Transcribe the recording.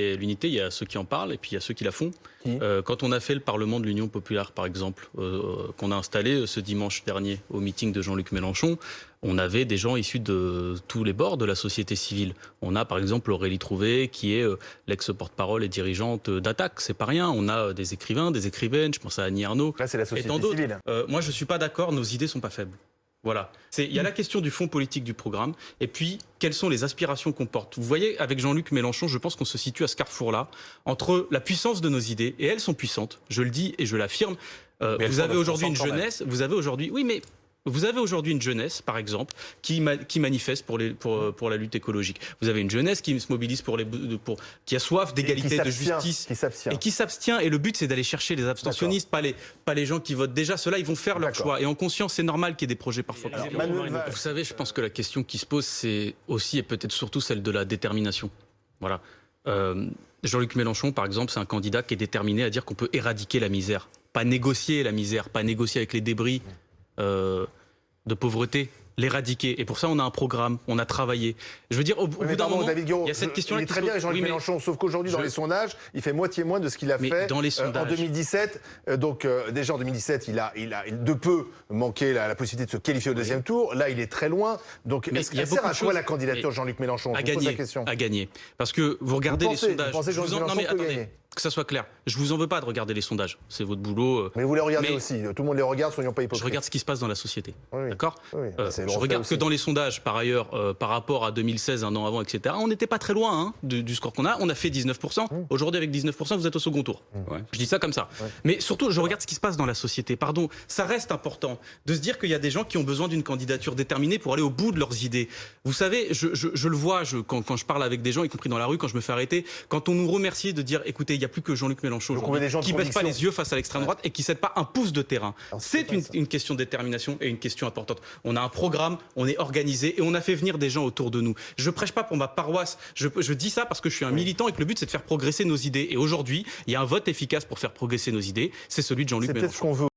Et l'unité, il y a ceux qui en parlent et puis il y a ceux qui la font. Quand on a fait le Parlement de l'Union populaire, par exemple, qu'on a installé ce dimanche dernier au meeting de Jean-Luc Mélenchon, on avait des gens issus de tous les bords de la société civile. On a par exemple Aurélie Trouvé, qui est l'ex-porte-parole et dirigeante d'Attaque. C'est pas rien. On a des écrivains, des écrivaines, je pense à Annie Ernaux. Là, c'est la société civile. Moi, je suis pas d'accord, nos idées sont pas faibles. Voilà. Il y a la question du fond politique du programme, et puis quelles sont les aspirations qu'on porte. Vous voyez, avec Jean-Luc Mélenchon, je pense qu'on se situe à ce carrefour-là, entre la puissance de nos idées, et elles sont puissantes, je le dis et je l'affirme. Vous avez aujourd'hui une jeunesse, vous avez aujourd'hui une jeunesse, par exemple, qui manifeste pour la lutte écologique. Vous avez une jeunesse qui se mobilise qui a soif d'égalité, de justice. Qui s'abstient. Et le but, c'est d'aller chercher les abstentionnistes, pas les gens qui votent déjà. Ceux-là, ils vont faire leur choix. Et en conscience, c'est normal qu'il y ait des projets parfois. Vous savez, je pense que la question qui se pose, c'est aussi et peut-être surtout celle de la détermination. Voilà. Jean-Luc Mélenchon, par exemple, c'est un candidat qui est déterminé à dire qu'on peut éradiquer la misère. Pas négocier la misère, pas négocier avec les débris de pauvreté, l'éradiquer. Et pour ça, on a un programme, on a travaillé. Je veux dire, au bout d'un moment, David Guiraud, il y a cette question-là. Il est très bien, Jean-Luc Mélenchon, sauf qu'aujourd'hui, dans les sondages, il fait moitié moins de ce qu'il a fait dans les sondages. En 2017. Donc, déjà en 2017, il a de peu manqué la possibilité de se qualifier au deuxième tour. Là, il est très loin. Donc, est-ce qu'il sert à quoi la candidature de Jean-Luc Mélenchon? À gagner. À gagner. Parce que vous regardez les sondages. Vous pensez que Jean-Luc Mélenchon peut gagner? Que ça soit clair. Je vous en veux pas de regarder les sondages. C'est votre boulot. Mais vous les regardez aussi. Tout le monde les regarde, soyons pas hypocrites. Je regarde ce qui se passe dans la société. Oui. D'accord. Je regarde que dans les sondages, par ailleurs, par rapport à 2016, un an avant, etc., on n'était pas très loin du score qu'on a. On a fait 19%. Aujourd'hui, avec 19%, vous êtes au second tour. Je dis ça comme ça. Mais surtout, je regarde ce qui se passe dans la société. Pardon, ça reste important de se dire qu'il y a des gens qui ont besoin d'une candidature déterminée pour aller au bout de leurs idées. Vous savez, je le vois quand je parle avec des gens, y compris dans la rue, quand je me fais arrêter, quand on nous remercie de dire, écoutez, il n'y a plus que Jean-Luc Mélenchon qui ne baisse pas les yeux face à l'extrême droite et qui ne cède pas un pouce de terrain. C'est une question de détermination et une question importante. On a un programme, on est organisé et on a fait venir des gens autour de nous. Je prêche pas pour ma paroisse, je dis ça parce que je suis un militant et que le but c'est de faire progresser nos idées. Et aujourd'hui, il y a un vote efficace pour faire progresser nos idées, c'est celui de Jean-Luc Mélenchon.